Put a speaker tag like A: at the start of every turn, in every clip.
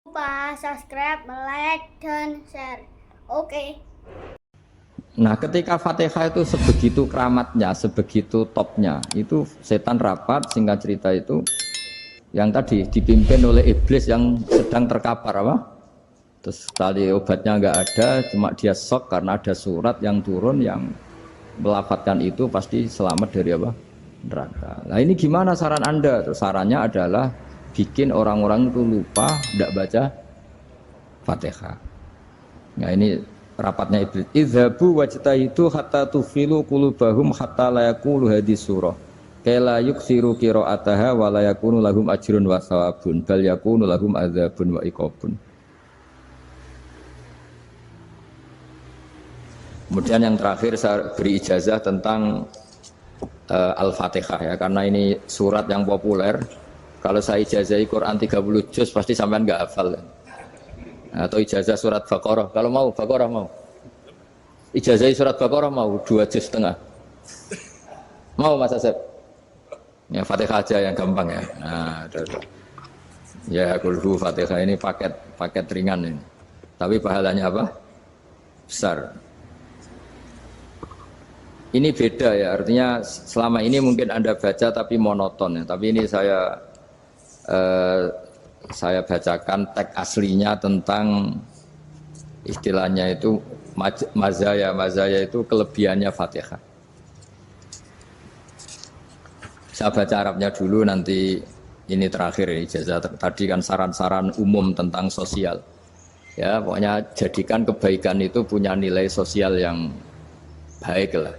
A: Lupa subscribe, like, dan share. Oke.
B: Nah, ketika Fatihah itu sebegitu keramatnya, sebegitu topnya, itu setan rapat, singkat cerita itu, yang tadi dipimpin oleh iblis yang sedang terkapar apa? Terus tali obatnya nggak ada, cuma dia shock karena ada surat yang turun yang melafatkan itu pasti selamat dari apa? Neraka. Nah ini gimana saran Anda? Terus sarannya adalah bikin orang-orang itu lupa, tidak baca Fatihah. Nah ini rapatnya iblis. Idzabu wajtahidu hatta tufilu qulubahum hatta la yaqulu hadis surah. Kala yuksiru qira'ataha wa la yakunu lahum ajrun wa thawabun bal yakunu lahum adzabun wa iqabun. Kemudian yang terakhir saya beri ijazah tentang Al-Fatihah ya, karena ini surat yang populer. Kalau saya ijazahi Quran 30 juz pasti sampean enggak hafal. Atau ijazah surat Baqarah, kalau mau Baqarah mau. Ijazah surat Baqarah mau 2 juz setengah. Mau Mas Asep? Ya Fatihah aja yang gampang ya. Nah, ya kulhu Fatihah ini paket ringan ini. Tapi pahalanya apa? Besar. Ini beda ya, artinya selama ini mungkin Anda baca tapi monoton ya. Tapi ini saya bacakan teks aslinya tentang istilahnya itu mazaya itu kelebihannya Fatihah. Saya baca Arabnya dulu, nanti ini terakhir ini ijazah tadi kan saran-saran umum tentang sosial. Ya, pokoknya jadikan kebaikan itu punya nilai sosial yang baik lah.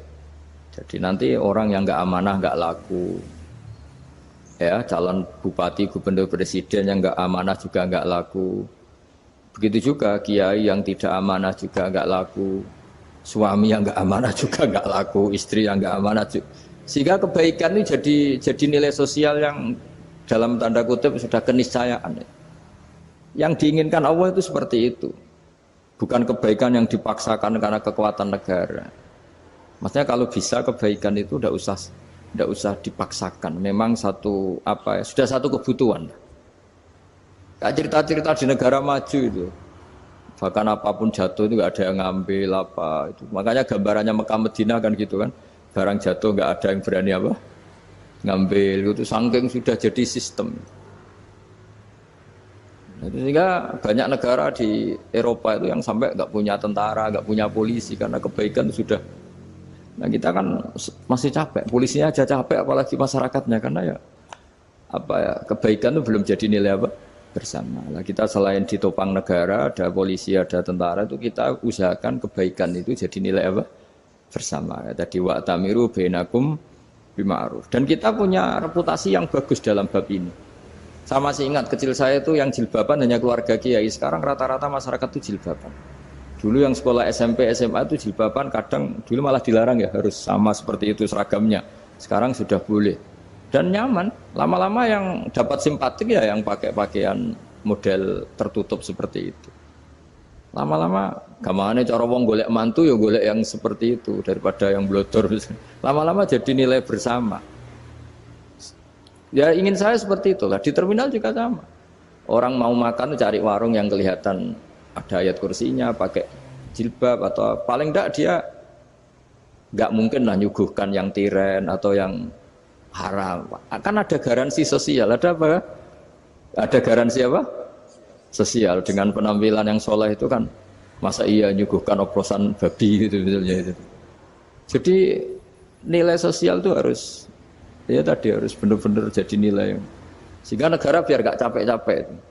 B: Jadi nanti orang yang nggak amanah nggak laku, ya calon bupati, gubernur, presiden yang nggak amanah juga nggak laku. Begitu juga kiai yang tidak amanah juga nggak laku, suami yang nggak amanah juga nggak laku, istri yang nggak amanah juga. Sehingga kebaikan ini jadi nilai sosial yang dalam tanda kutip sudah keniscayaan. Yang diinginkan Allah itu seperti itu, bukan kebaikan yang dipaksakan karena kekuatan negara. Maksudnya kalau bisa kebaikan itu tidak usah dipaksakan. Memang sudah satu kebutuhan. Kayak cerita-cerita di negara maju itu, bahkan apapun jatuh itu nggak ada yang ngambil apa itu. Makanya gambarannya Mekah Medina kan gitu kan, barang jatuh nggak ada yang berani apa ngambil itu, saking sudah jadi sistem. Nah, sehingga banyak negara di Eropa itu yang sampai nggak punya tentara, nggak punya polisi karena kebaikan sudah. Nah kita kan masih capek, polisinya aja capek, apalagi masyarakatnya, karena ya kebaikan itu belum jadi nilai apa bersama. Nah kita selain ditopang negara, ada polisi, ada tentara, itu kita usahakan kebaikan itu jadi nilai apa bersama. Tadi wa'tamiru bainakum bima'ruf. Dan kita punya reputasi yang bagus dalam bab ini. Saya masih ingat kecil saya itu yang jilbaban hanya keluarga kiai. Sekarang rata-rata masyarakat itu jilbaban. Dulu yang sekolah SMP, SMA itu jilbaban kadang dulu malah dilarang ya, harus sama seperti itu seragamnya. Sekarang sudah boleh dan nyaman. Lama-lama yang dapat simpatik ya yang pakai pakaian model tertutup seperti itu. Lama-lama gamane cara wong golek mantu ya golek yang seperti itu daripada yang blodor. Lama-lama jadi nilai bersama. Ya ingin saya seperti itulah. Di terminal juga sama. Orang mau makan cari warung yang kelihatan ada ayat kursinya, pakai jilbab, atau paling enggak dia enggak mungkin lah nyuguhkan yang tiren atau yang haram. Kan ada garansi sosial, ada apa? Ada garansi apa? Sosial. Dengan penampilan yang soleh itu kan, masa iya nyuguhkan oplosan babi gitu misalnya itu. Jadi nilai sosial itu harus harus benar-benar jadi nilai. Sehingga negara biar enggak capek-capek.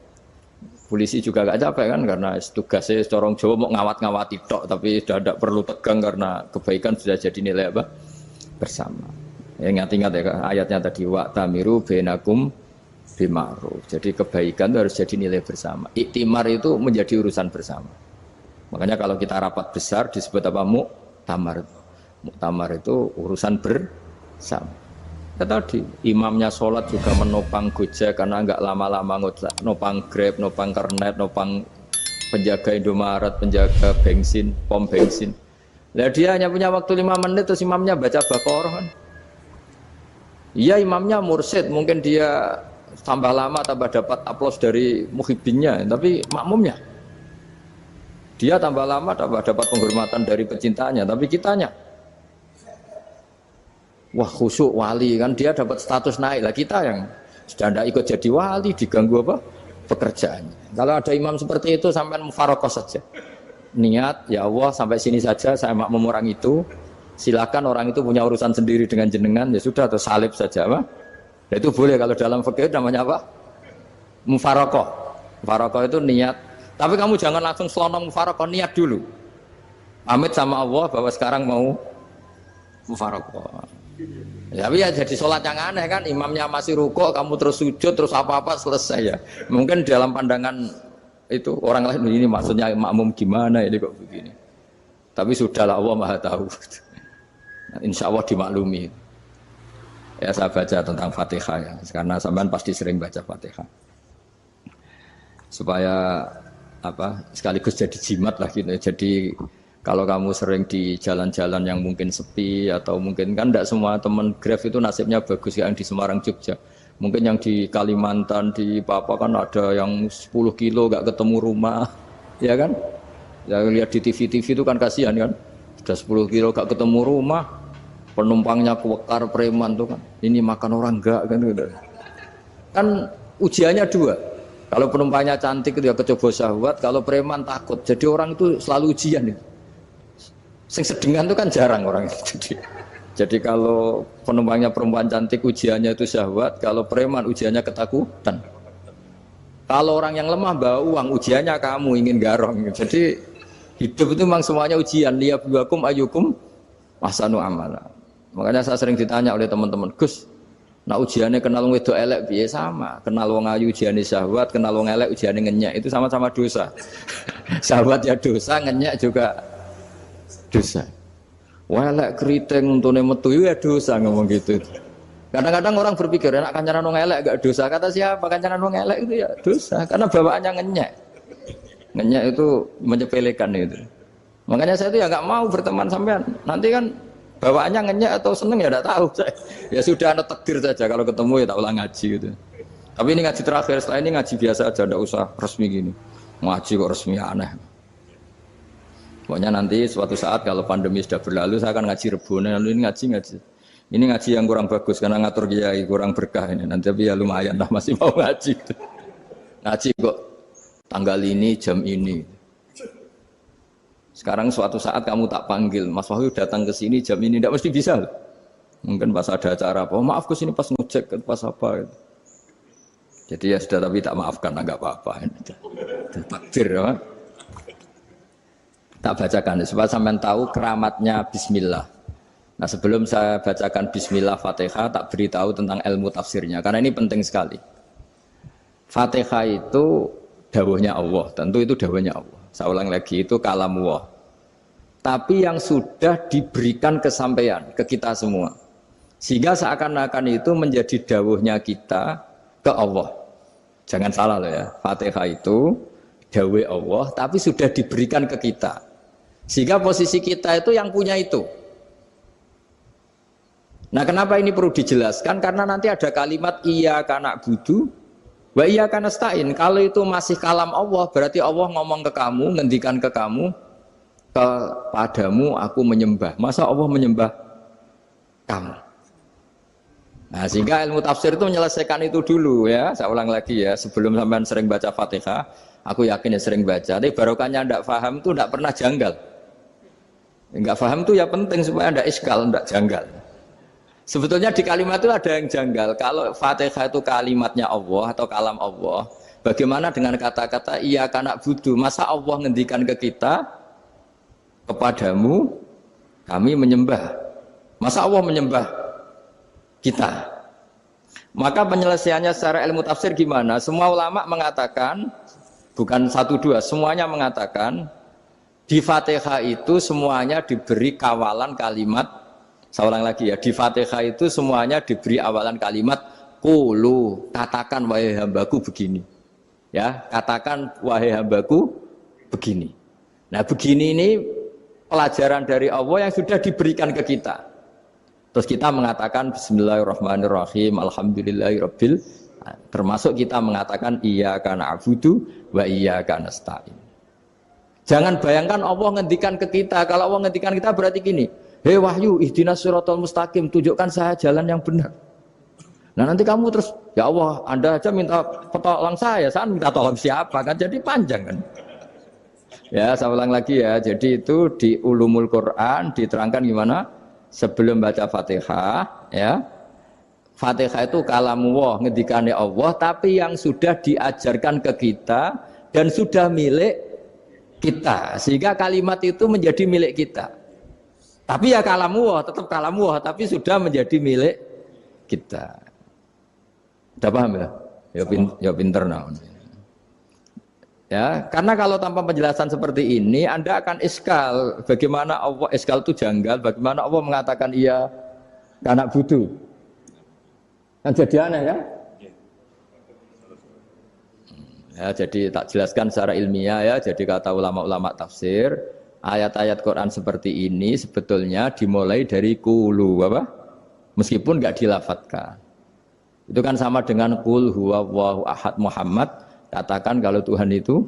B: Polisi juga gak capek kan, karena tugasnya corong Jawa mau ngawat-ngawati tok, tapi sudah tidak perlu tegang karena kebaikan sudah jadi nilai apa bersama. Ya, ingat-ingat ya ayatnya tadi, wa'tamiru bainakum bima'ruf. Jadi kebaikan itu harus jadi nilai bersama. Iktimar itu menjadi urusan bersama. Makanya kalau kita rapat besar disebut apa? Muktamar. Muktamar itu urusan bersama. Tadi imamnya sholat juga menopang Gojek karena nggak lama-lama nopang Grab, nopang Kernet, nopang penjaga Indomaret, penjaga bensin, pom bensin. Nah dia hanya punya waktu 5 menit terus imamnya baca Baqarah kan. Iya imamnya mursyid, mungkin dia tambah lama tambah dapat aplaus dari muhibbinnya, tapi makmumnya. Dia tambah lama tambah dapat penghormatan dari pecintanya, tapi kitanya wah khusyuk wali kan dia dapat status naik lah, kita yang sudah tidak ikut jadi wali diganggu apa pekerjaannya. Kalau ada imam seperti itu sampai mufarokoh saja, niat ya Allah sampai sini saja saya makmum orang itu, silakan orang itu punya urusan sendiri dengan jenengan ya sudah, atau salib saja apa ya, itu boleh. Kalau dalam fikih namanya apa, mufarokoh. Mufarokoh itu niat, tapi kamu jangan langsung selonong mufarokoh, niat dulu pamit sama Allah bahwa sekarang mau mufarokoh. Ya, tapi ya jadi sholat yang aneh kan, imamnya masih rukuk, kamu terus sujud, terus apa-apa selesai ya. Mungkin dalam pandangan itu orang lain ini maksudnya makmum gimana ini kok begini. Tapi sudahlah, Allah Maha tahu. Insya Allah dimaklumi. Ya saya baca tentang Fatihah ya, karena sampean pasti sering baca Fatihah. Supaya apa? Sekaligus jadi jimat lah gitu. Jadi kalau kamu sering di jalan-jalan yang mungkin sepi, atau mungkin kan tidak semua teman Grab itu nasibnya bagus yang di Semarang Jogja. Mungkin yang di Kalimantan, di Papua kan ada yang 10 kilo gak ketemu rumah, ya kan? Ya lihat di TV-TV itu kan kasihan kan, sudah 10 kilo gak ketemu rumah, penumpangnya kuwekar preman tuh kan, ini makan orang enggak kan? Kan ujiannya dua. Kalau penumpangnya cantik itu ya kecoba syahwat, kalau preman takut. Jadi orang itu selalu ujian itu. Sing sedengan itu kan jarang orang itu. Jadi kalau penumpangnya perempuan cantik ujiannya itu syahwat, kalau preman ujiannya ketakutan. Kalau orang yang lemah bawa uang ujiannya kamu ingin garong. Jadi hidup itu memang semuanya ujian. Liyabluwakum ayyukum ahsanu amala. Makanya saya sering ditanya oleh teman-teman, Gus, nah ujiannya kenal wong wedok elek piye? Sama. Kenal wong ayu ujiannya syahwat, kenal wong elek ujiannya ngenyek, itu sama-sama dosa. Syahwat ya dosa, ngenyek juga dosa. Wah elek keriting untune metu ya dosa, ngomong gitu. Kadang-kadang orang berpikir enak kancanan wong elek gak dosa. Kata siapa? Kancanan wong elek itu ya dosa, karena bawaannya ngenyek. Ngenyek itu menyepelekan itu. Makanya saya itu ya nggak mau berteman sampean. Nanti kan bawaannya ngenyek atau seneng ya tidak tahu. Ya sudah, ada takdir saja, kalau ketemu ya tak ulang ngaji gitu. Tapi ini ngaji terakhir, setelah ini ngaji biasa aja, tidak usah resmi gini. Ngaji kok resmi aneh. Pokoknya nanti suatu saat kalau pandemi sudah berlalu saya akan ngaji Rebone, lalu ini ngaji. Ini ngaji yang kurang bagus karena ngatur kiai kurang berkah ini. Nanti tapi ya lumayan lah, masih mau ngaji. Ngaji kok tanggal ini jam ini. Sekarang suatu saat kamu tak panggil, Mas Wahyu datang ke sini jam ini, tidak mesti bisa. Mungkin pas ada acara apa, oh, maaf ke sini pas ngecek, pas apa. Gitu. Jadi ya sudah, tapi tak maafkan, enggak apa-apa. Takdir ya. Tak bacakan supaya sampean tahu keramatnya Bismillah. Nah sebelum saya bacakan Bismillah Fatihah, tak beritahu tentang ilmu tafsirnya, karena ini penting sekali. Fatihah itu dawuhnya Allah, tentu itu dawuhnya Allah. Saya ulang lagi, itu kalam Allah. Tapi yang sudah diberikan kesampaian ke kita semua, sehingga seakan-akan itu menjadi dawuhnya kita ke Allah. Jangan salah loh ya, Fatihah itu dawuh Allah, tapi sudah diberikan ke kita, sehingga posisi kita itu yang punya itu. Nah kenapa ini perlu dijelaskan? Karena nanti ada kalimat iyyaka na'budu wa iyyaka nasta'in. Kalau itu masih kalam Allah, berarti Allah ngomong ke kamu, ngendikan ke kamu, kepadamu aku menyembah. Masa Allah menyembah kamu? Nah sehingga ilmu tafsir itu menyelesaikan itu dulu ya. Saya ulang lagi ya, sebelum sampean sering baca Fatihah, aku yakin ya sering baca, tapi barokahnya tidak paham itu tidak pernah janggal. Enggak paham itu ya penting supaya tidak iskal, tidak janggal. Sebetulnya di kalimat itu ada yang janggal. Kalau Fatihah itu kalimatnya Allah atau kalam Allah, bagaimana dengan kata-kata iyyaka na'budu? Masa Allah ngendikan ke kita, kepadamu kami menyembah. Masa Allah menyembah kita? Maka penyelesaiannya secara ilmu tafsir gimana? Semua ulama mengatakan, bukan satu dua, semuanya mengatakan di Fatihah itu semuanya diberi kawalan kalimat. Saya ulang lagi ya, di Fatihah itu semuanya diberi awalan kalimat qulu, katakan wahai hambaku begini. Ya, katakan wahai hambaku begini. Nah, begini ini pelajaran dari Allah yang sudah diberikan ke kita. Terus kita mengatakan bismillahirrahmanirrahim, alhamdulillahirabbil Termasuk kita mengatakan iyyaka na'budu wa iyyaka nasta'in. Jangan bayangkan Allah ngendikan ke kita. Kalau Allah ngendikan kita berarti gini, hei wahyu ihdinas siratal mustaqim, tunjukkan saya jalan yang benar. Nah nanti kamu terus, ya Allah, Anda aja minta tolong saya minta tolong siapa kan? Jadi panjang kan? Ya, saya ulang lagi ya. Jadi itu di Ulumul Quran diterangkan gimana? Sebelum baca Fatihah, ya. Fatihah itu kalamullah, ngendikane Allah, tapi yang sudah diajarkan ke kita dan sudah milik kita. Sehingga kalimat itu menjadi milik kita. Tapi ya kalamullah, tetap kalamullah, tapi sudah menjadi milik kita. Udah paham ya? Ya pinter nah. Ya, karena kalau tanpa penjelasan seperti ini Anda akan iskal. Bagaimana Allah, iskal itu janggal, bagaimana Allah mengatakan iya karena butuh. Kan jadi aneh kan? Ya, jadi tak jelaskan secara ilmiah ya. Jadi kata ulama-ulama tafsir, ayat-ayat Quran seperti ini sebetulnya dimulai dari qulu apa? Meskipun enggak dilafatkan. Itu kan sama dengan qul huwallahu ahad Muhammad. Katakan kalau Tuhan itu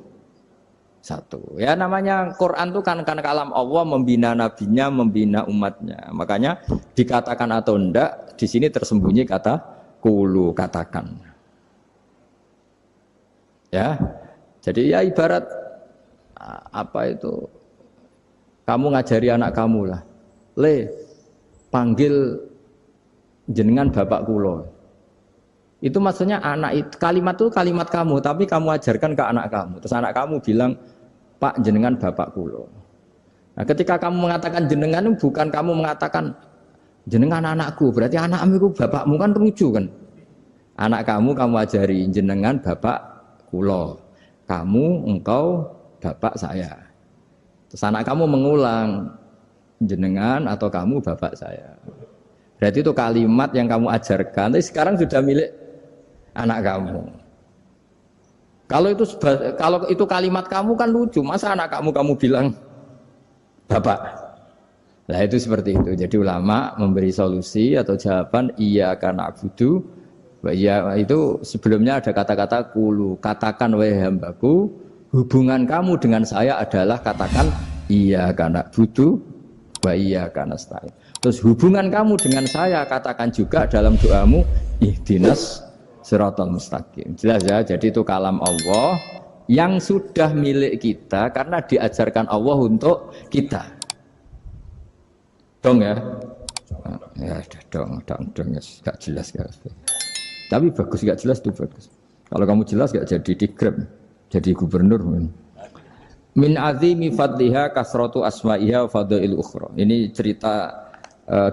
B: satu. Ya namanya Quran itu kan kalam Allah, membina nabinya, membina umatnya. Makanya dikatakan atau enggak, di sini tersembunyi kata qulu, katakan. Ya. Jadi ya ibarat apa itu? Kamu ngajari anak kamu lah. Panggil jenengan bapak kula. Itu maksudnya anak itu, kalimat itu kalimat kamu, tapi kamu ajarkan ke anak kamu. Terus anak kamu bilang, Pak jenengan bapak kulo. Nah, ketika kamu mengatakan jenengan, bukan kamu mengatakan jenengan anakku, berarti anakmu itu bapakmu, kan lucu kan? Anak kamu ajari jenengan bapak kulo. Kamu, engkau, bapak saya. Terus anak kamu mengulang, jenengan atau kamu bapak saya. Berarti itu kalimat yang kamu ajarkan, tapi sekarang sudah milik anak kamu. Kalau itu kalimat kamu kan lucu, masa anak kamu bilang bapak. Nah itu seperti itu. Jadi ulama memberi solusi atau jawaban iyyaka na'budu wa iya, itu sebelumnya ada kata-kata qulu, katakan wahai hambaku, hubungan kamu dengan saya adalah katakan iyyaka na'budu wa iyyaka nasta'in. Terus hubungan kamu dengan saya katakan juga dalam doamu ihdinas siratal mustaqim. Jelas ya, jadi itu kalam Allah yang sudah milik kita karena diajarkan Allah untuk kita. Dong ya? Ya dong, gak jelas gak. Tapi bagus, gak jelas itu bagus. Kalau kamu jelas gak jadi digrab, jadi gubernur. Min azimi fadliha kasratu asma'iha wa fadail ukhra. Ini cerita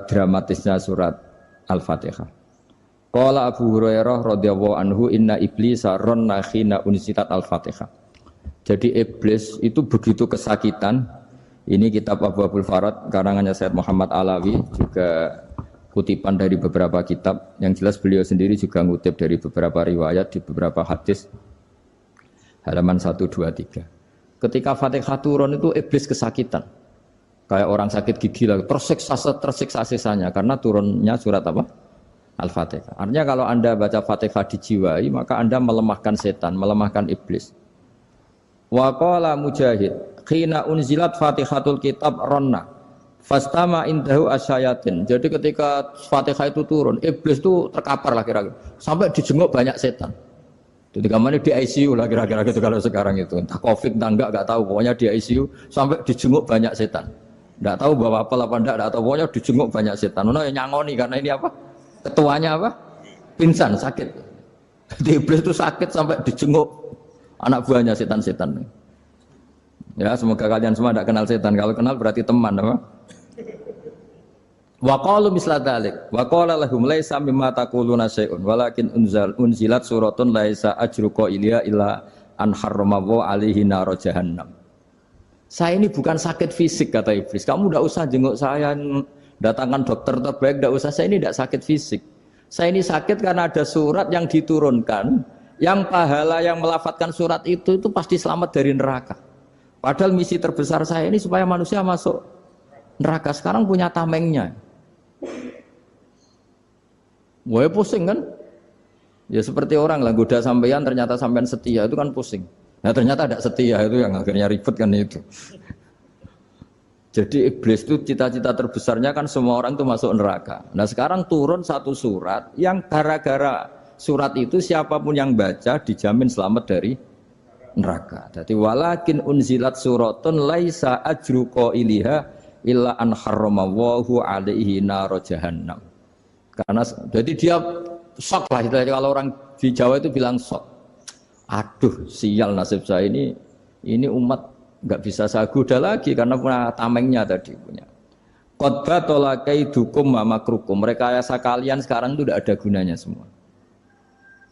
B: dramatisnya surat Al-Fatihah. Qala Abu Hurairah radhiyallahu anhu inna iblisa ranna khina unsitat Al-Fatihah. Jadi iblis itu begitu kesakitan. Ini kitab Abu Abul Farad karangannya Sayyid Muhammad Alawi, juga kutipan dari beberapa kitab. Yang jelas beliau sendiri juga ngutip dari beberapa riwayat di beberapa hadis. Halaman 1, 2, 3. Ketika Fatihah turun itu iblis kesakitan. Kayak orang sakit gigi lah, tersiksa sisanya karena turunnya surat apa? Al-Fatihah. Artinya kalau Anda baca Fatihah dijiwai, maka Anda melemahkan setan, melemahkan iblis. Wa qala Mujahid, khina unzilat Fatihatul kitab ronna fastama indahu asyayatin. Jadi ketika Fatihah itu turun, iblis itu terkapar lah kira-kira. Sampai dijenguk banyak setan. Jadi kemana di ICU lah kira-kira gitu kalau sekarang itu. Entah Covid entah enggak tahu, pokoknya di ICU sampai dijenguk banyak setan. Enggak tahu bawa apa enggak tahu, pokoknya dijenguk banyak setan. Ono yang nyangoni karena ini apa? Ketuanya apa? Pingsan, sakit. Jadi iblis itu sakit sampai dijenguk anak buahnya setan-setan. Ya, semoga kalian semua tidak kenal setan. Kalau kenal berarti teman, apa? Wa qalu misla dzalik. Wa qala lahum laisa mimma taquluna syai'un walakin unzilat suratun laisa ajru qailiha illa an harrama alaihi nar jahannam. Saya ini bukan sakit fisik kata iblis. Kamu tidak usah jenguk saya, datangkan dokter terbaik, tidak usah. Saya ini tidak sakit fisik. Saya ini sakit karena ada surat yang diturunkan, yang pahala yang melafadzkan surat itu pasti selamat dari neraka. Padahal misi terbesar saya ini supaya manusia masuk neraka. Sekarang punya tamengnya. Wah pusing kan? Ya seperti orang lah goda sampean ternyata sampean setia itu kan pusing. Nah ternyata tidak setia itu yang akhirnya ribet kan itu. Jadi iblis itu cita-cita terbesarnya kan semua orang itu masuk neraka. Nah sekarang turun satu surat yang gara-gara surat itu siapapun yang baca dijamin selamat dari neraka. Jadi walakin unzilat suratun laisa ajru qailiha illa an harramallahu alaihi nar jahannam. Karena jadi dia shock lah itu kalau orang di Jawa itu bilang shock. Aduh sial nasib saya ini umat nggak bisa saya goda lagi karena punya tamengnya tadi punya. Khotbah tolakai dukum makrukum. Rekayasa kalian sekarang itu tidak ada gunanya semua.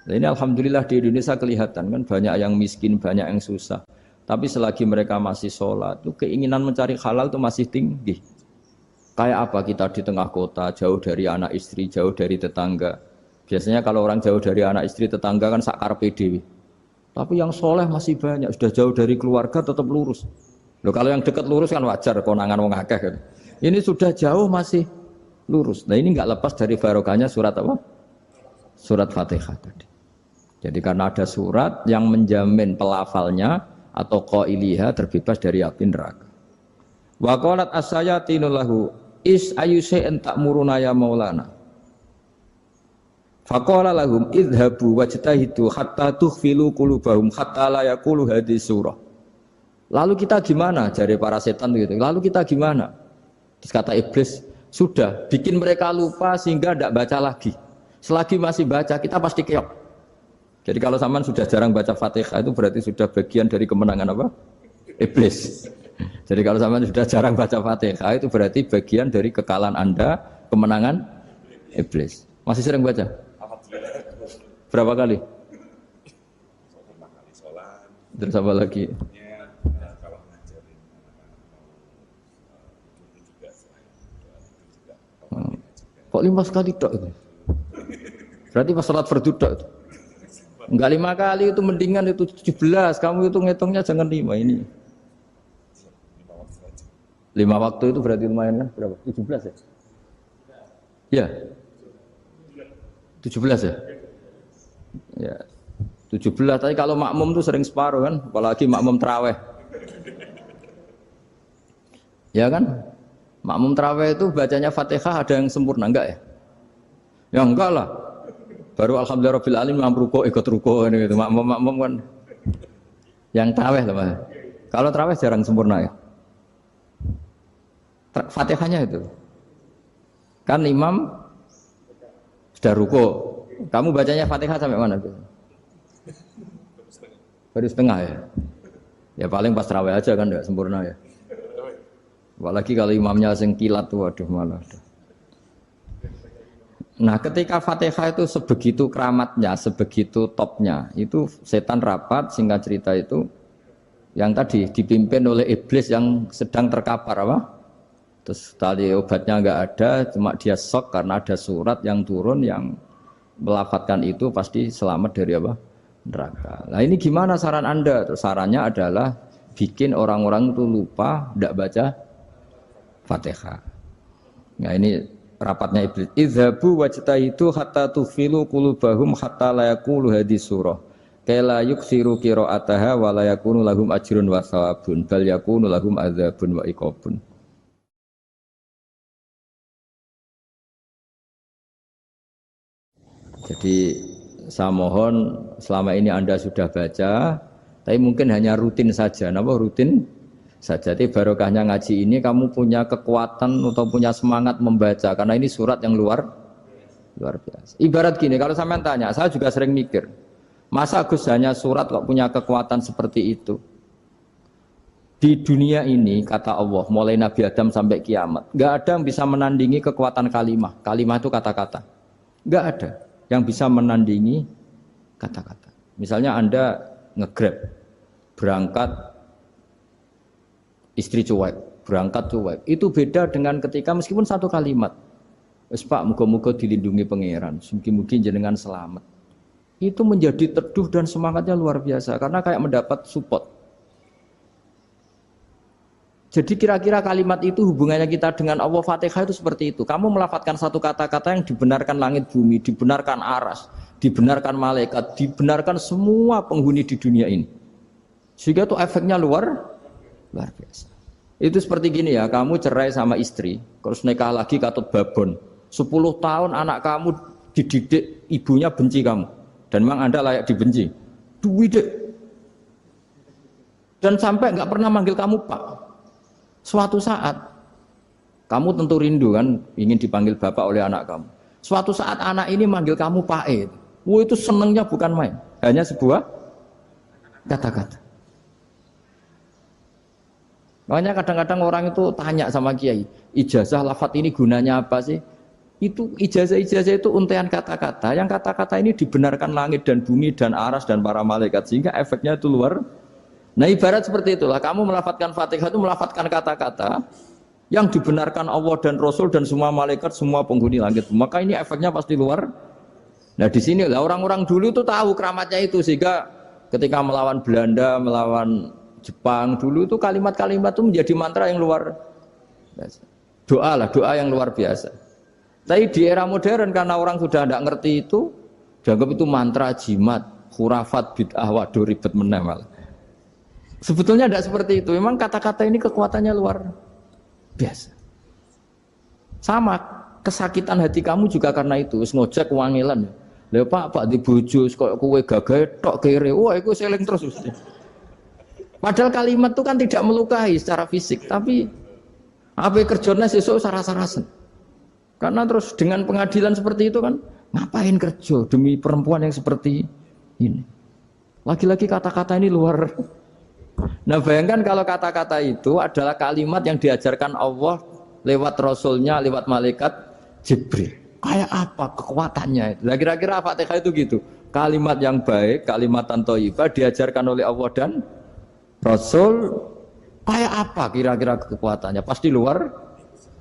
B: Nah, ini alhamdulillah di Indonesia kelihatan kan banyak yang miskin, banyak yang susah. Tapi selagi mereka masih sholat, itu keinginan mencari halal itu masih tinggi. Kayak apa kita di tengah kota, jauh dari anak istri, jauh dari tetangga. Biasanya kalau orang jauh dari anak istri, tetangga kan sakar PDW. Tapi yang soleh masih banyak, sudah jauh dari keluarga tetap lurus. Loh, kalau yang dekat lurus kan wajar, konangan wong akeh kan. Ini sudah jauh masih lurus. Nah ini nggak lepas dari barokahnya surat apa? Surat Fatihah tadi. Jadi karena ada surat yang menjamin pelafalnya atau qailiha terbebas dari api neraka. Wa qalat as-sayatinu lahu is ayyusai'in ta'muruna ya maulana. Faqala lahum idhabu wajtahidu hatta tukhfilu qulubahum hatta la yaqulu hadhihi surah. Lalu kita gimana? Jari para setan gitu. Lalu kita gimana? Terus kata iblis, sudah bikin mereka lupa sehingga tidak baca lagi. Selagi masih baca kita pasti keok. Jadi kalau sampean sudah jarang baca Fatihah itu berarti sudah bagian dari kemenangan apa? Iblis. Jadi kalau sampean sudah jarang baca Fatihah itu berarti bagian dari kekalahan Anda, kemenangan iblis. Masih sering baca? Berapa kali? Terus apa lagi? Kok 5 kali tok itu? Berarti pas salat fardu tok itu. Enggak 5 kali itu mendingan itu 17. Kamu itu ngitungnya jangan 5 ini. 5 waktu itu berarti lumayan kan? Berapa? 17 ya? Iya. 17 ya? Ya. 17, tapi kalau makmum tuh sering separuh kan, apalagi makmum tarawih. Ya kan? Makmum tarawih itu bacanya Fatihah ada yang sempurna enggak ya? Ya enggak lah. Baru alhamdulillah rabbil alamin ruko ikut ruko ini gitu. Makmum kan yang tarawih lah, Mas. Kalau tarawih jarang sempurna ya. Fatihahnya itu. Kan imam sudah ruko. Kamu bacanya Fatihah sampai mana tuh? Baru setengah ya. Ya paling pas tarawih aja kan enggak sempurna ya. Apalagi kalau imamnya sing kilat tuh waduh malah. Nah, ketika Fatihah itu sebegitu keramatnya, sebegitu topnya, itu setan rapat singkat cerita itu yang tadi dipimpin oleh iblis yang sedang terkapar apa? Terus tali obatnya enggak ada, cuma dia shock karena ada surat yang turun yang melafatkan itu pasti selamat dari apa? Neraka. Nah ini gimana saran Anda? Sarannya adalah bikin orang-orang itu lupa, tidak baca Fatihah. Nah ini rapatnya iblis. Idhabu wajtahidu hatta tufilu qulubahum hatta la yaqulu hadhihi surah. Kala yuksiru qira'ataha wa la yakunu lahum ajrun wa thawabun bal yakunu lahum adzabun wa iqabun. Jadi saya mohon selama ini Anda sudah baca, tapi mungkin hanya rutin saja. Napa rutin saja? Jadi barokahnya ngaji ini kamu punya kekuatan atau punya semangat membaca karena ini surat yang luar biasa. Ibarat gini, kalau sampean tanya, saya juga sering mikir, masa Gus hanya surat kok punya kekuatan seperti itu? Di dunia ini kata Allah, mulai Nabi Adam sampai kiamat, nggak ada yang bisa menandingi kekuatan kalimah. Kalimah itu kata-kata, nggak ada yang bisa menandingi kata-kata. Misalnya Anda nge-grab, berangkat istri cuek, berangkat cuek. Itu beda dengan ketika meskipun satu kalimat, wes Pak, muga-muga dilindungi pangeran, mungkin jenengan selamat. Itu menjadi teduh dan semangatnya luar biasa karena kayak mendapat support. Jadi kira-kira kalimat itu hubungannya kita dengan Allah, Fatihah itu seperti itu. Kamu melafadzkan satu kata-kata yang dibenarkan langit bumi, dibenarkan aras, dibenarkan malaikat, dibenarkan semua penghuni di dunia ini. Sehingga itu efeknya luar biasa. Itu seperti gini ya, kamu cerai sama istri, terus nikah lagi katut babon. 10 tahun anak kamu dididik, ibunya benci kamu. Dan memang Anda layak dibenci. Dididik. Dan sampai nggak pernah manggil kamu Pak. Suatu saat, kamu tentu rindu kan, ingin dipanggil bapak oleh anak kamu. Suatu saat anak ini manggil kamu Pak E. Wah itu senengnya bukan main, hanya sebuah kata-kata. Makanya kadang-kadang orang itu tanya sama kiai, ijazah lafadz ini gunanya apa sih? Itu ijazah-ijazah itu untaian kata-kata, yang kata-kata ini dibenarkan langit dan bumi dan aras dan para malaikat, sehingga efeknya itu luar. Nah ibarat seperti itulah, kamu melafadzkan Fatihah itu melafadzkan kata-kata yang dibenarkan Allah dan Rasul dan semua malaikat, semua penghuni langit. Maka ini efeknya pasti luar. Nah di sini lah orang-orang dulu itu tahu keramatnya itu, sehingga ketika melawan Belanda, melawan Jepang dulu itu kalimat-kalimat itu menjadi mantra yang luar biasa. Doa lah, doa yang luar biasa. Tapi di era modern karena orang sudah tidak ngerti itu, dianggap itu mantra, jimat, khurafat, bid'ah, waduh ribet meneh malah. Sebetulnya tidak seperti itu. Memang kata-kata ini kekuatannya luar biasa. Sama kesakitan hati kamu juga karena itu. Ngojek wangilan. Lha Pak di bojo kok kowe gagahe tok kere. Wah, iku seling terus mesti. Padahal kalimat itu kan tidak melukai secara fisik, tapi apa kerjanya sesuk saras-sarasen. Karena terus dengan pengadilan seperti itu kan ngapain kerja demi perempuan yang seperti ini. Lagi-lagi kata-kata ini luar. Nah bayangkan kalau kata-kata itu adalah kalimat yang diajarkan Allah lewat Rasulnya, lewat malaikat Jibril. Kayak apa kekuatannya itu? Nah kira-kira Fatihah itu gitu. Kalimat yang baik, kalimatan thayyibah diajarkan oleh Allah dan Rasul. Kayak apa kira-kira kekuatannya? Pasti luar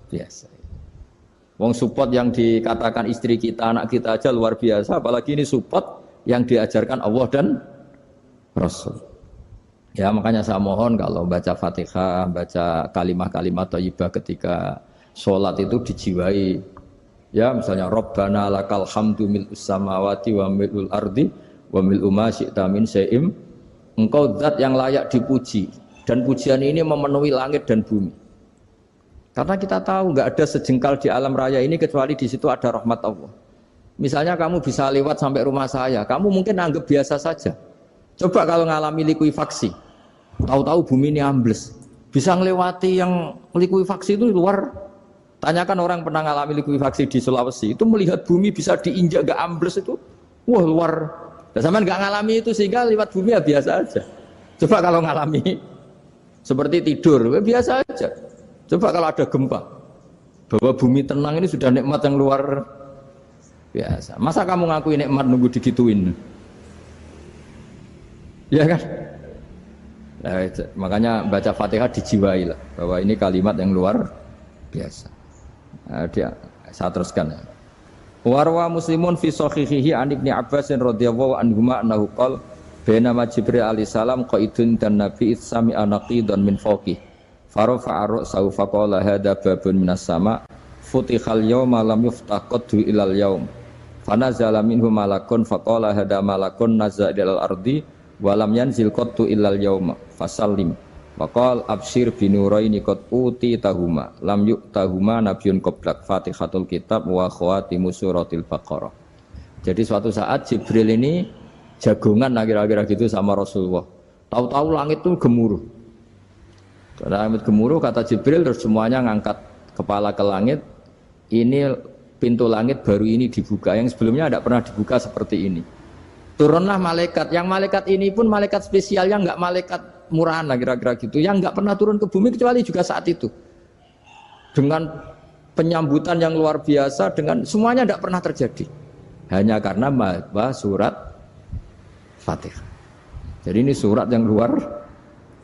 B: biasa. Wong support yang dikatakan istri kita, anak kita aja luar biasa. Apalagi ini support yang diajarkan Allah dan Rasul. Ya makanya saya mohon kalau baca Fatihah, baca kalimat-kalimat thayyibah ketika sholat itu dijiwai. Ya misalnya Rabbana lakal hamdu mil'us samawati wa mil'ul ardi wa mil'u ma syi'ta min syai'im. Engkau zat yang layak dipuji dan pujian ini memenuhi langit dan bumi. Karena kita tahu nggak ada sejengkal di alam raya ini kecuali di situ ada rahmat Allah. Misalnya kamu bisa lewat sampai rumah saya, kamu mungkin anggap biasa saja. Coba kalau ngalami likuifaksi, tahu-tahu bumi ini ambles, bisa ngelewati yang likuifaksi itu luar. Tanyakan orang pernah ngalami likuifaksi di Sulawesi, itu melihat bumi bisa diinjak gak ambles itu, wah luar. Dan sama nggak ngalami itu sehingga lewat bumi ya biasa aja. Coba kalau ngalami seperti tidur, ya biasa aja. Coba kalau ada gempa, bahwa bumi tenang ini sudah nikmat yang luar biasa. Masa kamu ngakui nikmat nunggu digituin? Ya kan? Nah, makanya baca Fatihah dijiwai lah bahwa ini kalimat yang luar biasa. Nah, saya teruskan ya. Warwa Muslimun fi sahihihi an Ibnu Abbas radhiyallahu anhuma annahu qala bainama Jibril alaihi salam qaidun dan Nabi sami anaqidan min fawqih farafa'a ra'sahu faqala hadza babun minas sama futihal yawma lam yuftah qaddu ilal yaum fanazala minhu malakun faqala hadza malakun nazza ilal ardi walam yanzil qattu illal yauma fasallim waqal absyir binuraini qad uti tahuma lam yu'tahuma nabiyyun qablak Fatihatul kitab wa khawatimu suratil baqarah. Jadi suatu saat Jibril ini jagongan kira-kira gitu sama Rasulullah. Tahu-tahu langit itu gemuruh. Karena langit gemuruh kata Jibril terus semuanya ngangkat kepala ke langit. Ini pintu langit baru ini dibuka, yang sebelumnya tidak pernah dibuka seperti ini. Turunlah malaikat, yang malaikat ini pun malaikat spesial, yang enggak malaikat murahan lah kira-kira gitu, yang enggak pernah turun ke bumi kecuali juga saat itu. Dengan penyambutan yang luar biasa, dengan semuanya tidak pernah terjadi. Hanya karena surat Fatihah. Jadi ini surat yang luar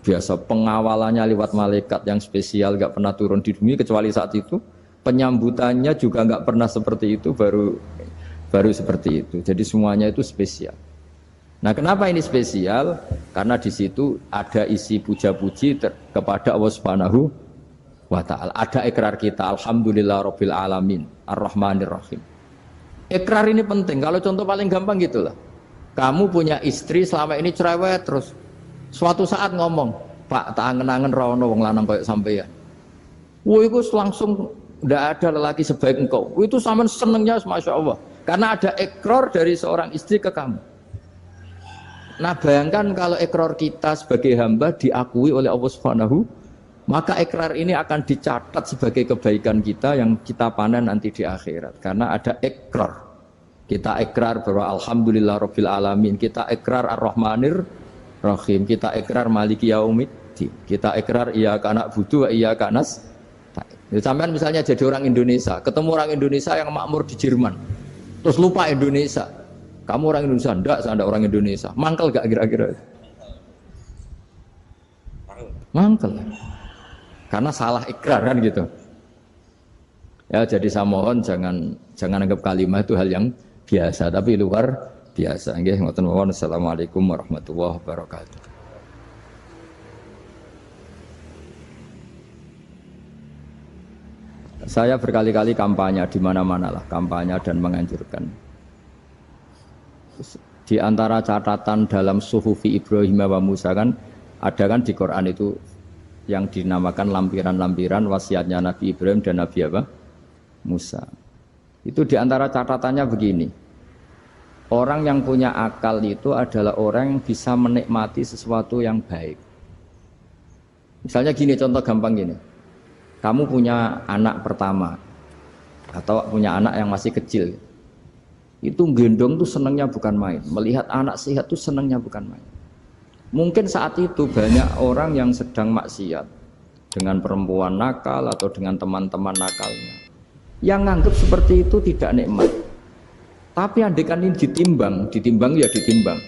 B: biasa, pengawalannya lewat malaikat yang spesial, enggak pernah turun di bumi kecuali saat itu. Penyambutannya juga enggak pernah seperti itu, baru seperti itu. Jadi semuanya itu spesial. Nah, kenapa ini spesial? Karena di situ ada isi puja-puji kepada Allah Subhanahu wa ta'ala. Ada ikrar kita, alhamdulillah rabbil alamin, ar-rahmanir rahim. Ikrar ini penting. Kalau contoh paling gampang gitulah. Kamu punya istri selama ini cerewet terus. Suatu saat ngomong, "Pak, tak angen-angen rono wong lanang koyo sampeyan." Wah, itu langsung ndak ada lelaki sebaik engkau. Itu sampean senengnya Masya Allah. Karena ada ikrar dari seorang istri ke kamu. Nah, bayangkan kalau ikrar kita sebagai hamba diakui oleh Allah Subhanahu, maka ikrar ini akan dicatat sebagai kebaikan kita yang kita panen nanti di akhirat. Karena ada ikrar. Kita ikrar bahwa alhamdulillah rabbil alamin, kita ikrar ar-rahmanir rahim, kita ikrar maliki yaumiddin, kita ikrar iyyaka na'budu wa iyyaka nasta'in. Sampean misalnya jadi orang Indonesia, ketemu orang Indonesia yang makmur di Jerman, terus lupa Indonesia. Kamu orang Indonesia? Enggak, saya orang Indonesia. Mangkel gak kira-kira? Mangkel. Karena salah ikrar kan gitu. Ya, jadi saya mohon jangan anggap kalimat itu hal yang biasa, tapi luar biasa. Nggih, ngoten mawon. Assalamualaikum warahmatullahi wabarakatuh. Saya berkali-kali kampanye di mana-mana lah, kampanye dan menganjurkan. Di antara catatan dalam Suhufi Ibrahim wa Musa kan ada kan di Quran itu yang dinamakan lampiran-lampiran wasiatnya Nabi Ibrahim dan Nabi apa? Musa. Itu di antara catatannya begini. Orang yang punya akal itu adalah orang yang bisa menikmati sesuatu yang baik. Misalnya gini, contoh gampang gini. Kamu punya anak pertama atau punya anak yang masih kecil. Itu gendong tuh senangnya bukan main. Melihat anak sehat tuh senangnya bukan main. Mungkin saat itu banyak orang yang sedang maksiat dengan perempuan nakal atau dengan teman-teman nakalnya, yang nganggap seperti itu tidak nikmat. Tapi andaikan ini ditimbang ya ditimbang.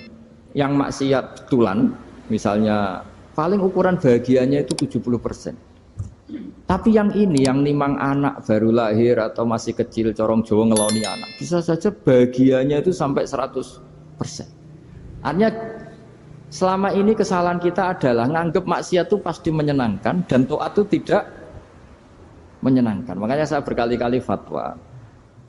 B: Yang maksiat tulan, misalnya paling ukuran bahagianya itu 70%. Tapi yang ini, yang nimang anak baru lahir atau masih kecil, corong Jawa ngeloni anak, bisa saja bahagianya itu sampai 100%. Artinya selama ini kesalahan kita adalah nganggap maksiat itu pasti menyenangkan dan taat itu tidak menyenangkan. Makanya saya berkali-kali fatwa,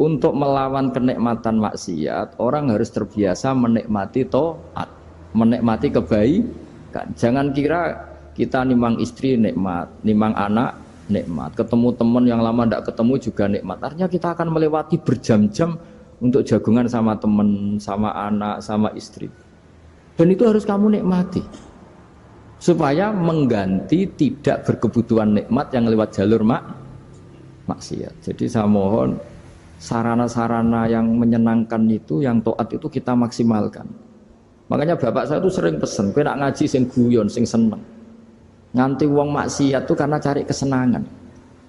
B: untuk melawan kenikmatan maksiat, orang harus terbiasa menikmati taat, menikmati kebaikan. Jangan kira kita nimang istri nikmat, nimang anak nikmat, ketemu teman yang lama tidak ketemu juga nikmat. Artinya kita akan melewati berjam-jam untuk jagungan sama teman, sama anak, sama istri. Dan itu harus kamu nikmati supaya mengganti tidak berkebutuhan nikmat yang lewat jalur maksiat. Jadi saya mohon sarana-sarana yang menyenangkan itu, yang taat itu kita maksimalkan. Makanya bapak saya itu sering pesan, kowe nak ngaji sing guyon, sing seneng. Nganti wong maksiat itu karena cari kesenangan.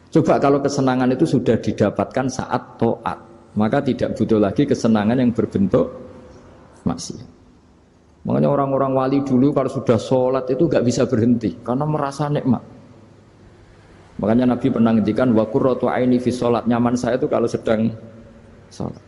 B: Coba kalau kesenangan itu sudah didapatkan saat taat, maka tidak butuh lagi kesenangan yang berbentuk maksiat. Makanya orang-orang wali dulu kalau sudah sholat itu gak bisa berhenti karena merasa nikmat. Makanya Nabi pernah ngendikan wa qurratu aini fi sholat, nyaman saya itu kalau sedang sholat.